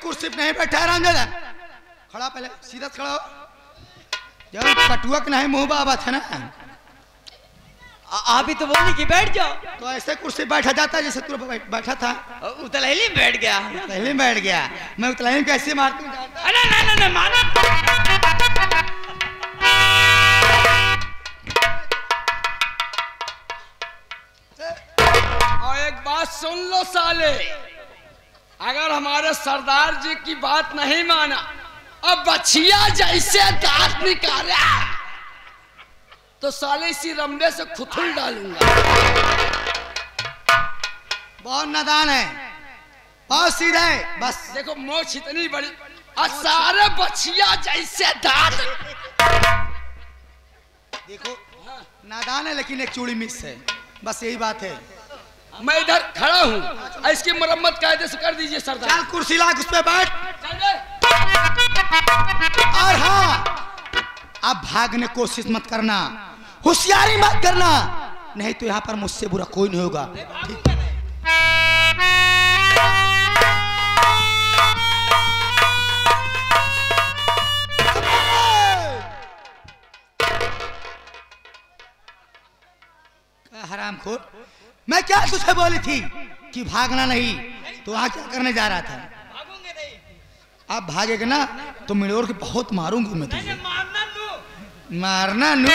कुर्सी पे नहीं बैठा है रामजादा। खड़ा पहले सीधा खड़ा हो। जब कटुआ के नहीं मुंह बाबा था ना। आप ही तो बोली कि बैठ जाओ। तो ऐसे कुर्सी बैठा जाता जैसे तू बैठा था। उतलैली में बैठ गया। पहले बैठ गया। मैं उतलैली में कैसे मारती हूँ? अरे नहीं माना। और एक बात सुन लो साले, अगर हमारे सरदार जी की बात नहीं माना अब बछिया जैसे दांत निकाला तो साले इसी रमडे से खुथुल डालूंगा। बहुत नादान है, बहुत सीधा है। बस देखो मोछ इतनी बड़ी और सारे बछिया जैसे दांत। देखो नादान है लेकिन एक चूड़ी मिस है, बस यही बात है। मैं इधर खड़ा हूँ, इसकी मरम्मत कायदे से कर दीजिए सरदार। चल कुर्सी ला, उस पे बैठ। चल दे। और हाँ, अब भागने की कोशिश मत करना, होशियारी मत करना, नहीं तो यहाँ पर मुझसे बुरा कोई नहीं होगा। ठीक है? हरामखोर, मैं क्या तुझे बोली थी कि भागना नहीं, तो वहां क्या करने जा रहा था? भागूंगे नहीं। अब भागेगा ना तो मिलोर के बहुत मारूंगी मैं तुझे। मारना नू। मारना नू।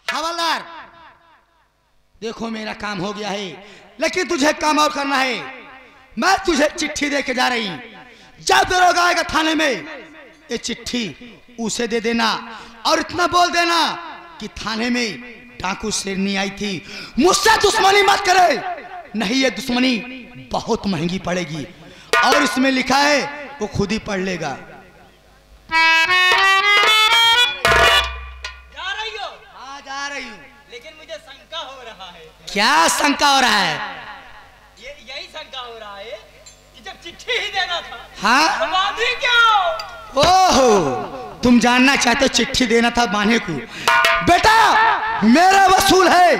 हवलदार, देखो मेरा काम हो गया है, लेकिन तुझे काम और करना है। मैं तुझे चिट्ठी दे के जा रही हूं। जब दरोगा आएगा थाने में, ये चिट्ठी उसे दे देना और इतना बोल देना कि थाने में डाकू शेरनी आई थी, मुझसे दुश्मनी मत करे, नहीं ये दुश्मनी बहुत महंगी पड़ेगी। और इसमें लिखा है, वो खुद ही पढ़ लेगा। जा रही हूँ, लेकिन मुझे शंका हो रहा है। क्या शंका हो रहा है? यही शंका हो रहा है कि जब चिट्ठी ही देना था, हाँ, तो बांधी क्यों? ओहो, तुम जानना चाहते हो चिट्ठी देना था बांधे को? बेटा मेरा वसूल है,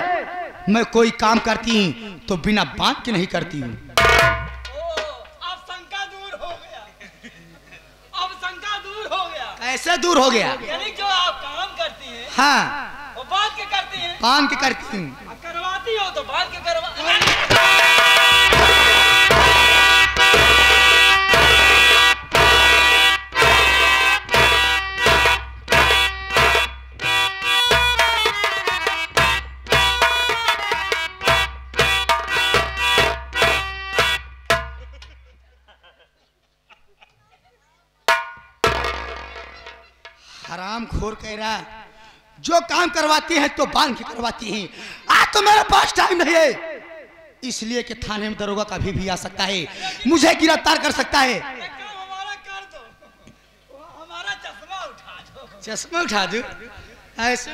मैं कोई काम करती हूँ तो बिना बांध के नहीं करती हूँ। अब शंका दूर हो गया। अब शंका दूर हो गया। कैसे दूर हो गया? यानी जो आप काम करती हैं, हाँ, वो बांध के करती हैं। बांध के करती हूँ। करवाती हो तो बांध के करवा। हरामखोर कह रहा है, जो काम करवाती है तो बांध के करवाती हैं। आज तो मेरे पास टाइम नहीं है, इसलिए कि थाने में दरोगा कभी भी आ सकता है, मुझे गिरफ्तार कर सकता है। हमारा कर दो, हमारा चश्मा उठा दो। चश्मा उठा दो? ऐसे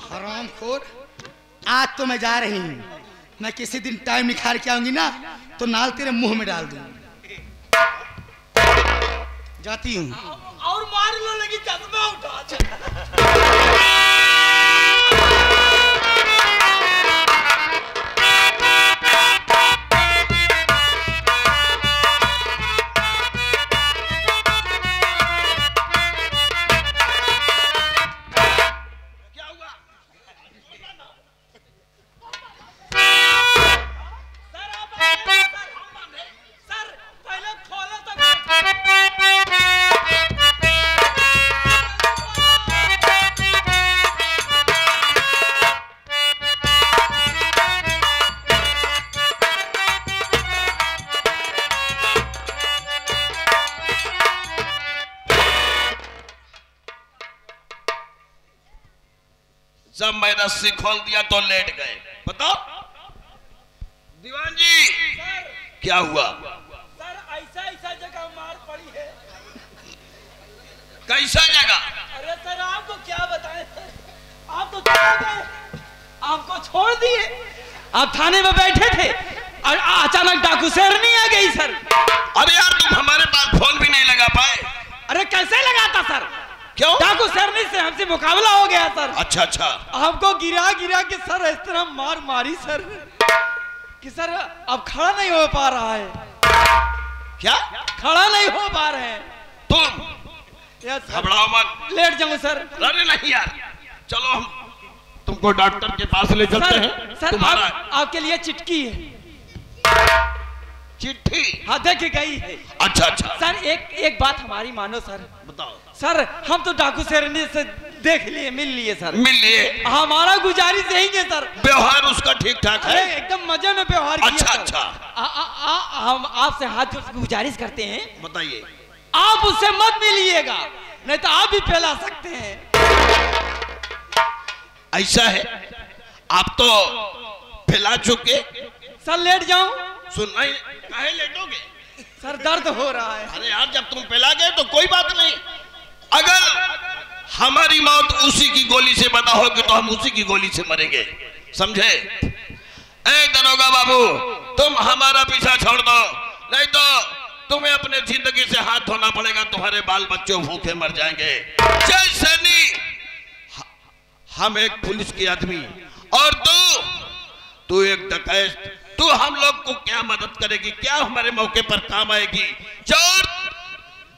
हरामखोर, आज तो मैं जा रही हूँ। मैं किसी दिन टाइम निकाल के आऊंगी ना तो नाल तेरे मुंह में डाल दूंगी। जाती हूँ। और मार लो, लगी चश्मा उठा दो। जब मैं रस्सी खोल दिया तो लेट गए। बताओ दीवान जी सर, क्या हुआ? सर ऐसा ऐसा जगह मार पड़ी है। कैसा जगह? अरे सर आपको क्या बताएं सर, आप तो चले गए, आपको छोड़ दिए। आप थाने में बैठे थे और अचानक डाकू शेरनी आ गई सर। अरे यार तुम हमारे पास फोन भी नहीं लगा पाए। अरे कैसे लगाता सर, क्यों? डाकू शेरनी से हमसे मुकाबला हो गया सर। अच्छा अच्छा। आपको गिरा गिरा के सर इस तरह मार मारी सर कि सर अब खड़ा नहीं हो पा रहा है। क्या? खड़ा नहीं हो पा रहे हैं। तुम यस सर। घबराओ मत। लेट जाऊं सर? अरे नहीं यार, चलो हम तुमको डॉक्टर के पास ले चलते हैं। सर तुम्हारा आपके लिए चिट्ठी है। चिट्ठी? हाँ देख गई है। अच्छा अच्छा। सर एक बात हमारी मानो सर। बताओ। सर हम तो डाकू शेरनी से देख लिए, मिल लिए सर। मिल लिए? हमारा गुजारिश यही है सर। व्यवहार उसका ठीक ठाक है? एकदम मजे में व्यवहार किया अच्छा सर। अच्छा। हम आपसे हाथ जोड़ के गुजारिश करते हैं, बताइए। आप उससे मत मिलिएगा, नहीं तो आप भी फैला सकते हैं। ऐसा है? आप तो फैला चुके। सर लेट जाऊं? सुन नहीं, काहे लेटोगे? सर दर्द हो रहा है। अरे यार जब तुम फैला गए तो कोई बात नहीं। अगर हमारी मौत उसी की गोली से पता होगी तो हम उसी की गोली से मरेंगे, समझे? ए दरोगा बाबू, तुम हमारा पीछा छोड़ दो, नहीं तो तुम्हें अपने जिंदगी से हाथ धोना पड़ेगा। तुम्हारे बाल बच्चे भूखे मर जाएंगे। जय सैनी, हम एक पुलिस के आदमी और तू एक डकैत। तू हम लोग को क्या मदद करेगी, क्या हमारे मौके पर काम आएगी? चोर,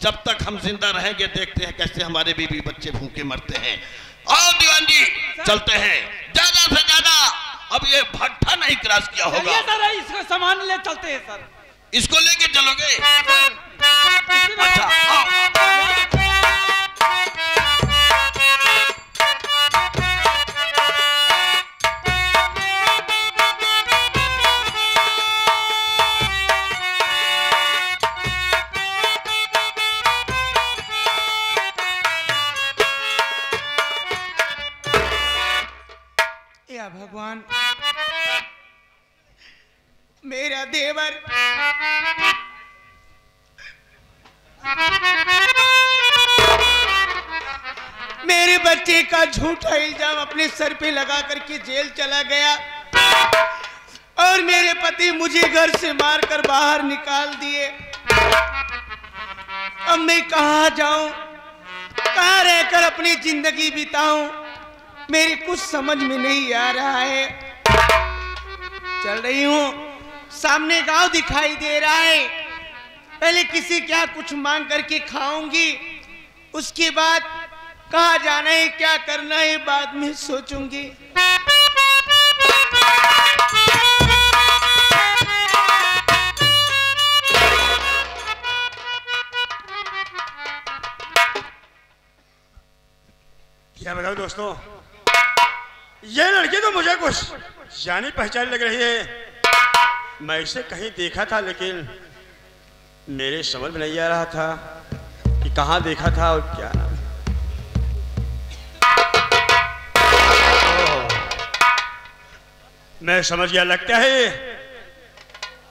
जब तक हम जिंदा रहेंगे देखते हैं कैसे हमारे बीवी बच्चे भूखे मरते हैं। और दीवान जी चलते हैं, ज्यादा से ज्यादा अब ये भट्ठा नहीं क्रॉस किया होगा। चलिए सर, इसको सामान ले चलते हैं सर। इसको लेके चलोगे? इसी में- अच्छा आओ। या भगवान, मेरा देवर मेरे बच्चे का झूठा इल्जाम अपने सर पे लगा करके जेल चला गया और मेरे पति मुझे घर से मारकर बाहर निकाल दिए। अब मैं कहाँ जाऊं, कहाँ रहकर अपनी जिंदगी बिताऊं, मेरी कुछ समझ में नहीं आ रहा है। चल रही हूँ, सामने गांव दिखाई दे रहा है। पहले किसी क्या कुछ मांग करके खाऊंगी, उसके बाद कहाँ जाना है क्या करना है बाद में सोचूंगी। क्या बताऊं दोस्तों, ये लड़की तो मुझे कुछ जानी पहचानी लग रही है। मैं इसे कहीं देखा था लेकिन मेरे समझ में नहीं आ रहा था कि कहाँ देखा था और क्या। मैं समझ गया, लगता है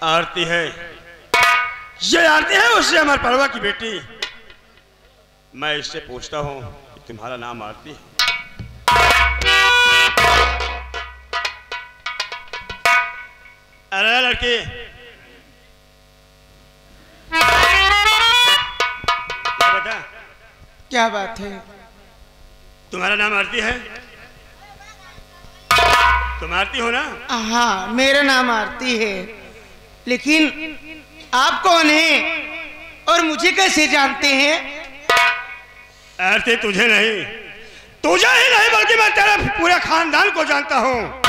आरती है। ये आरती है उससे अमर परवा की बेटी। मैं इससे पूछता हूँ कि तुम्हारा नाम आरती है? अरे लड़की, बता क्या बात है? तुम्हारा नाम आरती है? तुम आरती हो ना? हाँ, मेरा नाम आरती है, लेकिन आप कौन हैं और मुझे कैसे जानते हैं? आरती तुझे नहीं, तुझे ही नहीं बल्कि मैं तेरे पूरे खानदान को जानता हूँ।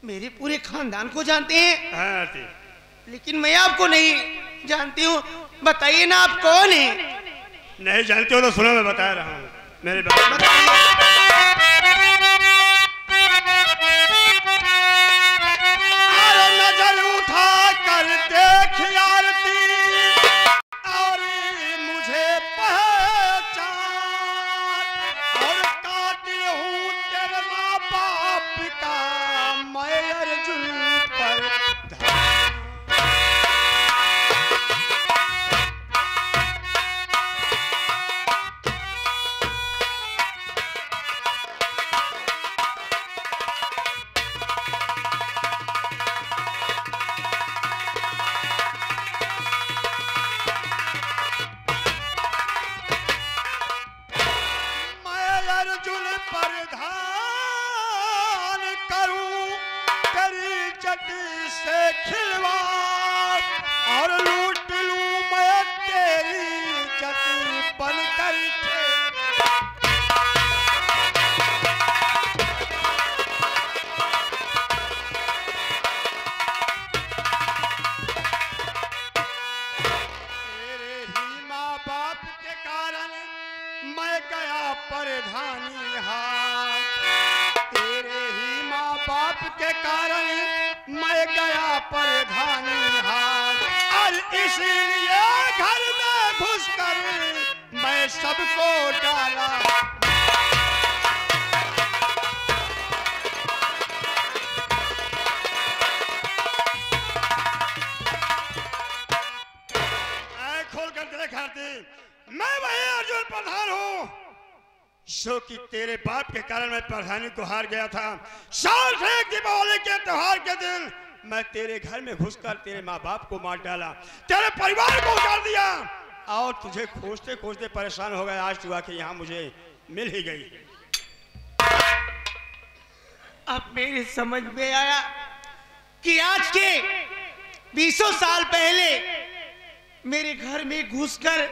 मेरे पूरे खानदान को जानते हैं? हाँ आरती। लेकिन मैं आपको नहीं जानती हूँ, बताइए ना आप कौन हैं? नहीं जानते हो तो सुनो, मैं बता रहा हूँ। मेरे बात नजर उठा कर देख आरती और मुझे पहचान, और कातिल हूँ से खिलवाड़ और लूट लूं मैं तेरी इज्जत बनकर थे। तेरे ही माँ बाप के कारण मैं गया परधानी हार, तेरे ही माँ बाप के कारण मैं गया परधानी हार, और इसलिए घर में घुसकर मैं सबको डाला। खोल कर देख आरती, मैं वही अर्जुन प्रधान हूँ जो कि तेरे बाप के कारण मैं प्रधानी को हार गया था। साल से दीपावली के त्योहार के दिन मैं तेरे घर में घुसकर तेरे माँ बाप को मार डाला, तेरे परिवार को उजाड़ दिया और तुझे खोजते खोजते परेशान हो गया। आज तू आके यहाँ मुझे मिल ही गई। अब मेरे समझ में आया कि आज के 20 साल पहले मेरे घर में घुसकर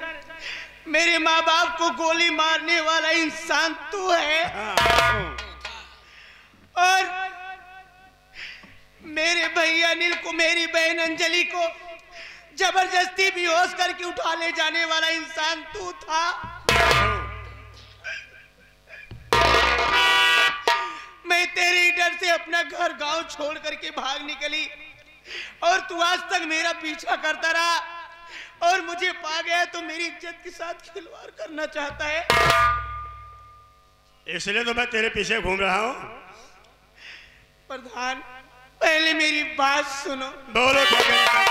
मेरे माँ बाप को गोली मारने वाला इंसान तू है। और मेरे भैया अनिल को, मेरी बहन अंजलि को जबरदस्ती बेहोश करके उठा ले जाने वाला इंसान तू था। मैं तेरे डर से अपना घर गांव छोड़ करके भाग निकली और तू आज तक मेरा पीछा करता रहा और मुझे पा गया तो मेरी इज्जत के साथ खिलवाड़ करना चाहता है। इसलिए तो मैं तेरे पीछे घूम रहा हूँ। प्रधान, पहले मेरी बात सुनो। बोलो क्या कहना।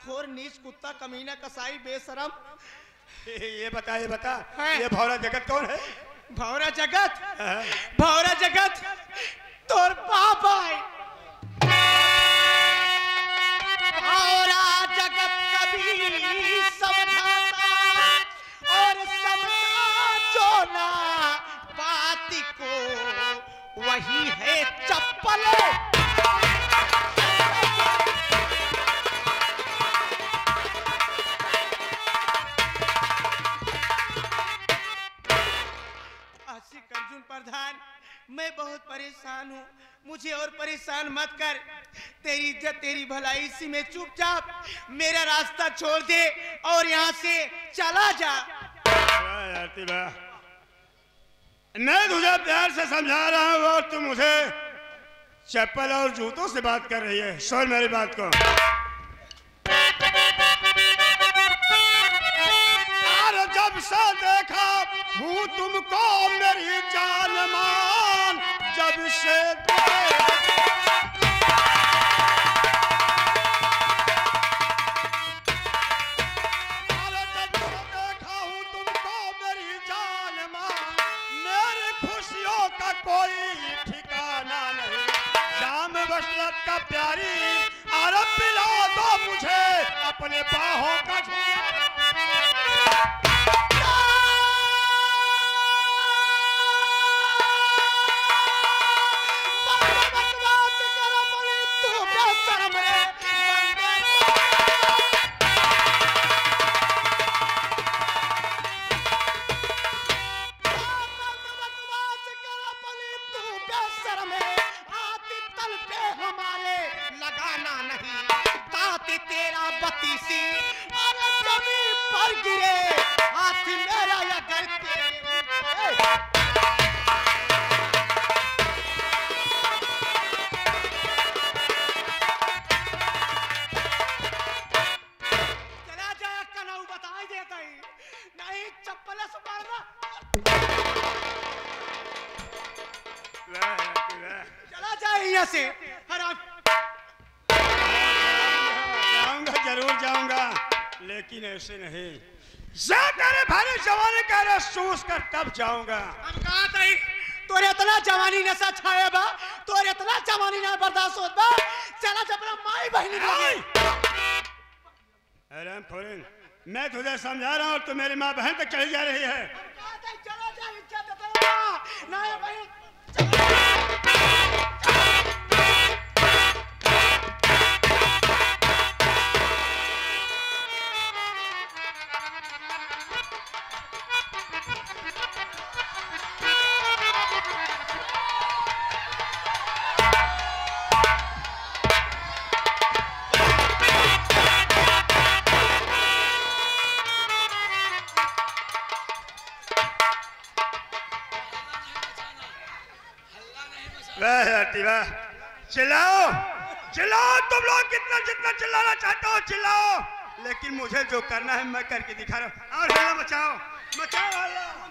खोर नीच कुत्ता कमीना कसाई बेशरम ये बता हाँ। ये भौरा जगत कौन है? भौरा जगत? हाँ। भौरा जगत तोर पापा है। भौरा जगत कभी समझाता और समझा जो ना बात को, वही है चप्पल। अर्जुन प्रधान, मैं बहुत परेशान हूँ, मुझे और परेशान मत कर। तेरी इज्जत तेरी भलाई, इसी में चुपचाप मेरा रास्ता छोड़ दे और यहाँ से चला जा। मैं तुझे प्यार से समझा रहा हूँ और तू मुझे चप्पल और जूतों से बात कर रही है। सुन मेरी बात को। जब से देखा हूँ तुमको मेरी जान मान, जब से देखा हूँ तुमको मेरी जान मान, मेरी खुशियों का कोई ठिकाना नहीं। शाम वसलत का प्यारी अरब पिला दो मुझे अपने बाहों का झूला। तेरा बत्तीसी अरे जमीन पर गिरे हाथ मेरा या घर चला जाए कनाऊ बता ही देता ही नहीं, चप्पल से मारना। चला जाए यहाँ से। हराम जरूर जाऊंगा, लेकिन ऐसे नहीं। तेरे भारी जवानी का रस चूस कर तब जाऊंगा। हम कहा था तोरे इतना जवानी नशा छाया बा, तोरे इतना जवानी ना बर्दाश्त होत बा। चला जब माई बहनी लगे। अरे फौरन मैं तुझे समझा रहा हूँ, तू मेरी माँ बहन तक चली जा रही है। चला जा, इज्जत दे ना भाई। चिल्लाओ चिल्लाओ तुम लोग, कितना जितना चिल्लाना चाहते हो चिल्लाओ, लेकिन मुझे जो करना है मैं करके दिखा रहा हूँ। और हल्ला मचाओ मचाओ हल्ला।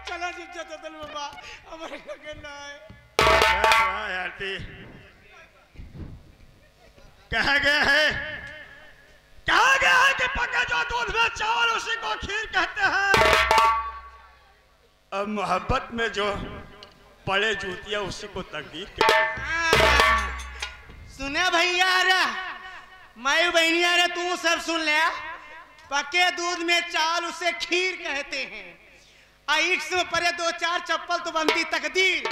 चला इज्जत दल बाबा हमारे करना है। कहा गया है कि पके जो दूध में चावल उसी को खीर कहते हैं। अब मोहब्बत में जो पड़े जूतियां उसी को तकदीर कहते हैं। सुने भैया रे, माई बहनिया रे, तू सब सुन ले। पके दूध में चावल उसे खीर कहते हैं। इश्क में परे दो चार चप्पल तो बनती तकदीर।